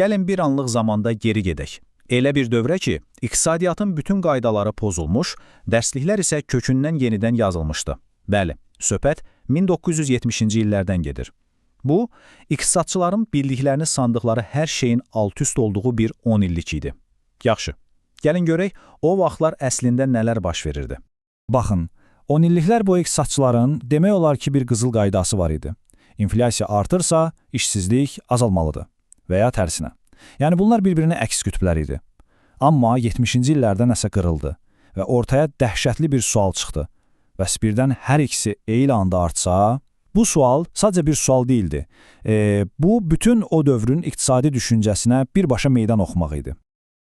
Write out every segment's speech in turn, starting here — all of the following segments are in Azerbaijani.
Gəlin bir anlıq zamanda geri gedək. Elə bir dövrə ki, iqtisadiyyatın bütün qaydaları pozulmuş, dərsliklər isə kökündən yenidən yazılmışdı. Bəli, söhbət 1970-ci illərdən gedir. Bu, iqtisadçıların bildiklərini sandıqları hər şeyin alt-üst olduğu bir 10 illik idi. Yaxşı, gəlin görək, o vaxtlar əslində nələr baş verirdi. Baxın, 10 illiklər boyu iqtisadçıların demək olar ki, bir qızıl qaydası var idi. İnflyasiya artırsa, işsizlik azalmalıdır və ya tərsinə. Yəni bunlar bir-birinə əks qütblər idi. Amma 70-ci illərdə nəsə qırıldı və ortaya dəhşətli bir sual çıxdı. Bəs birdən hər ikisi eyni anda artsa, bu sual sadəcə bir sual deyildi. Bu, bütün o dövrün iqtisadi düşüncəsinə birbaşa meydan oxumaq idi.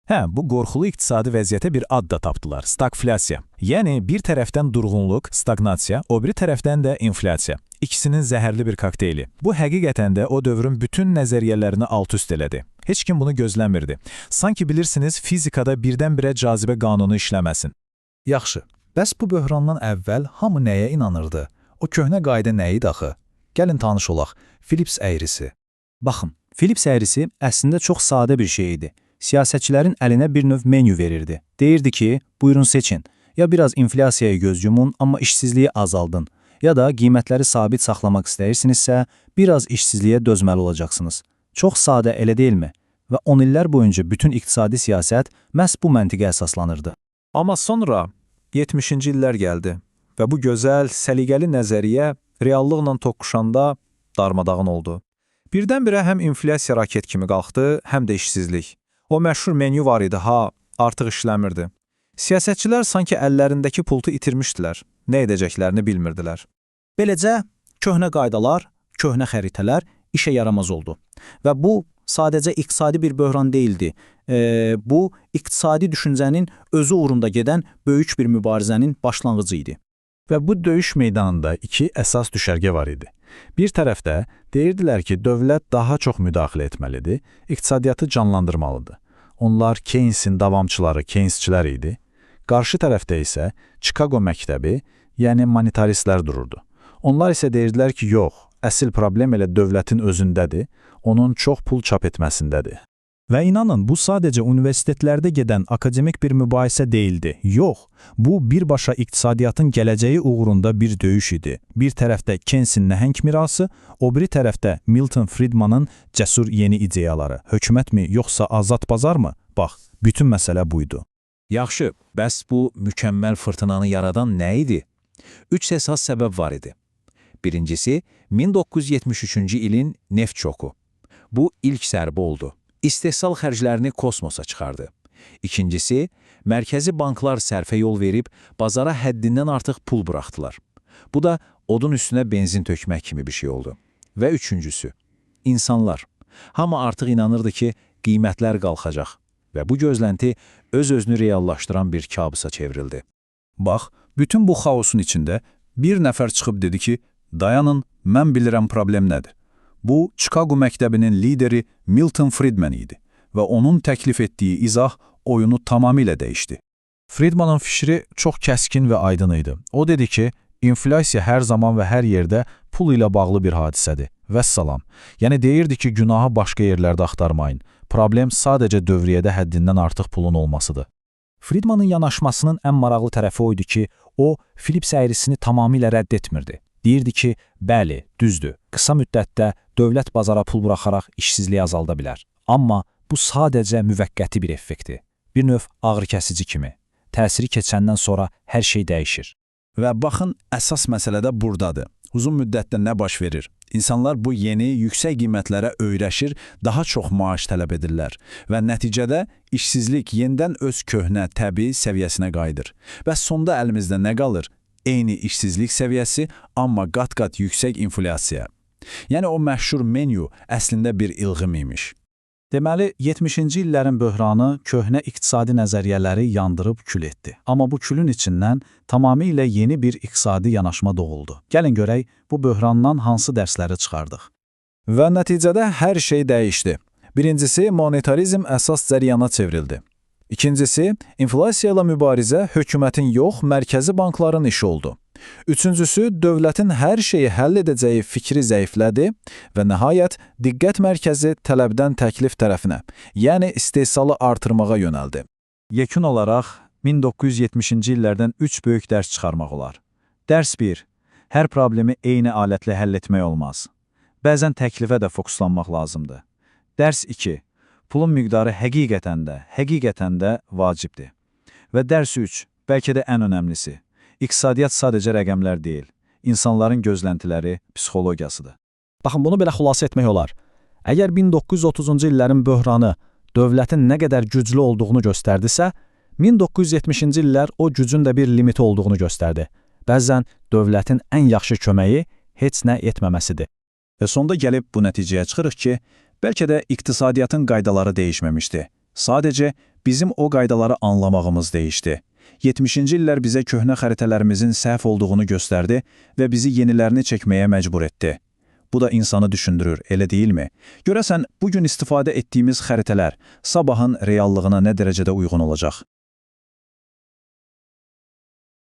Bu qorxulu iqtisadi vəziyyətə bir ad da tapdılar, stagflyasiya. Yəni, bir tərəfdən durğunluq, stagnasiya, o biri tərəfdən də inflyasiya. İkisinin zəhərli bir kokteyli. Bu, həqiqətən də o dövrün bütün nəzəriyyələrini alt-üst elədi. Heç kim bunu gözləmirdi. Sanki bilirsiniz, fizikada birdən-birə cazibə qanunu işləməsin. Yaxşı, bəs bu böhrandan əvvəl hamı nəyə inanırdı? O köhnə qayda nə idi axı? Gəlin tanış olaq, Phillips əyrisi. Baxın, Phillips əyrisi əslində çox sadə bir şey idi. Siyasətçilərin əlinə bir növ menyu verirdi. Deyirdi ki, buyurun seçin. Ya biraz inflyasiyaya göz yumun, amma işsizliyi azaldın. Ya da qiymətləri sabit saxlamaq istəyirsinizsə, biraz işsizliyə dözməli olacaqsınız. Çox sadə, elə deyilmi? Və 10 illər boyunca bütün iqtisadi siyasət məhz bu məntiqə əsaslanırdı. Amma sonra 70-ci illər gəldi və bu gözəl, səliqəli nəzəriyyə reallıqla toqquşanda darmadağın oldu. Birdən-birə həm inflyasiya raket kimi qalxdı, həm də işsizlik. O məşhur menyu var idi, artıq işləmirdi. Siyasətçilər sanki əllərindəki pultu itirmişdilər, nə edəcəklərini bilmirdilər. Beləcə, köhnə qaydalar, köhnə xəritələr işə yaramaz oldu. Və bu, sadəcə iqtisadi bir böhran deyildi. Bu, iqtisadi düşüncənin özü uğrunda gedən böyük bir mübarizənin başlanğıcı idi. Və bu döyüş meydanında iki əsas düşərgə var idi. Bir tərəfdə deyirdilər ki, dövlət daha çox müdaxilə etməlidir, iqtisadiyyatı canlandırmalıdır. Onlar Keynesin davamçıları, Keynesçilər idi. Qarşı tərəfdə isə Chicago məktəbi, yəni monetaristlər dururdu. Onlar isə deyirdilər ki, yox, əsl problem elə dövlətin özündədir, onun çox pul çap etməsindədir. Və inanın, bu sadəcə universitetlərdə gedən akademik bir mübahisə deyildi. Yox, bu birbaşa iqtisadiyyatın gələcəyi uğrunda bir döyüş idi. Bir tərəfdə Keynesin nəhəng mirası, o biri tərəfdə Milton Friedmanın cəsur yeni ideyaları. Hökumətmi, yoxsa azad bazarmı? Bax, bütün məsələ buydu. Yaxşı, bəs bu mükəmməl fırtınanı yaradan nə idi? 3 əsas səbəb var idi. Birincisi, 1973-cü ilin neft şoku. Bu ilk zərbə oldu. İstehsal xərclərini kosmosa çıxardı. İkincisi, mərkəzi banklar sərfə yol verib, bazara həddindən artıq pul buraxdılar. Bu da odun üstünə benzin tökmək kimi bir şey oldu. Və üçüncüsü, insanlar. Hamı artıq inanırdı ki, qiymətlər qalxacaq və bu gözlənti öz-özünü reallaşdıran bir kabusa çevrildi. Bax, bütün bu xaosun içində bir nəfər çıxıb dedi ki, dayanın, mən bilirəm problem nədir. Bu, Chicago məktəbinin lideri Milton Friedman idi və onun təklif etdiyi izah oyunu tamamilə dəyişdi. Friedmanın fikri çox kəskin və aydın idi. O dedi ki, inflyasiya hər zaman və hər yerdə pul ilə bağlı bir hadisədir. Vəssalam. Yəni deyirdi ki, günahı başqa yerlərdə axtarmayın. Problem sadəcə dövriyyədə həddindən artıq pulun olmasıdır. Friedmanın yanaşmasının ən maraqlı tərəfi o idi ki, o, Phillips əyrisini tamamilə rədd etmirdi. Deyirdi ki, bəli, düzdür, qısa müddətdə dövlət bazara pul buraxaraq işsizliyi azalda bilər. Amma bu sadəcə müvəqqəti bir effektdir. Bir növ ağrı-kəsici kimi. Təsiri keçəndən sonra hər şey dəyişir. Və baxın, əsas məsələ də buradadır. Uzun müddətdə nə baş verir? İnsanlar bu yeni, yüksək qiymətlərə öyrəşir, daha çox maaş tələb edirlər və nəticədə işsizlik yenidən öz köhnə, təbii səviyyəsinə qayıdır. Bəs sonda əlimizdə nə qalır? Eyni işsizlik səviyyəsi, amma qat-qat yüksək inflyasiya. Yəni o məşhur menyu əslində bir ilğim imiş. Deməli, 70-ci illərin böhranı köhnə iqtisadi nəzəriyyələri yandırıb kül etdi. Amma bu külün içindən tamamilə yeni bir iqtisadi yanaşma doğuldu. Gəlin görək, bu böhrandan hansı dərsləri çıxardıq. Və nəticədə hər şey dəyişdi. Birincisi, monetarizm əsas cəriyana çevrildi. İkincisi, inflasiya ilə mübarizə hökumətin yox, mərkəzi bankların işi oldu. Üçüncüsü, dövlətin hər şeyi həll edəcəyi fikri zəiflədi və nəhayət diqqət mərkəzi tələbdən təklif tərəfinə, yəni istehsalı artırmağa yönəldi. Yekun olaraq 1970-ci illərdən 3 böyük dərs çıxarmaq olar. Dərs 1. Hər problemi eyni alətlə həll etmək olmaz. Bəzən təklifə də fokuslanmaq lazımdır. Dərs 2. Pulun miqdarı həqiqətən də vacibdir. Və dərs 3. Bəlkə də ən önəmlisi. İqtisadiyyat sadəcə rəqəmlər deyil, insanların gözləntiləri, psixologiyasıdır. Baxın, bunu belə xülasə etmək olar. Əgər 1930-cu illərin böhranı dövlətin nə qədər güclü olduğunu göstərdisə, 1970-ci illər o gücün də bir limiti olduğunu göstərdi. Bəzən dövlətin ən yaxşı köməyi heç nə etməməsidir. Və sonda gəlib bu nəticəyə çıxırıq ki, bəlkə də iqtisadiyyatın qaydaları dəyişməmişdi. Sadəcə bizim o qaydaları anlamağımız dəyişdi. 70-ci illər bizə köhnə xəritələrimizin səhv olduğunu göstərdi və bizi yenilərini çəkməyə məcbur etdi. Bu da insanı düşündürür, elə deyilmi? Görəsən, bugün istifadə etdiyimiz xəritələr sabahın reallığına nə dərəcədə uyğun olacaq?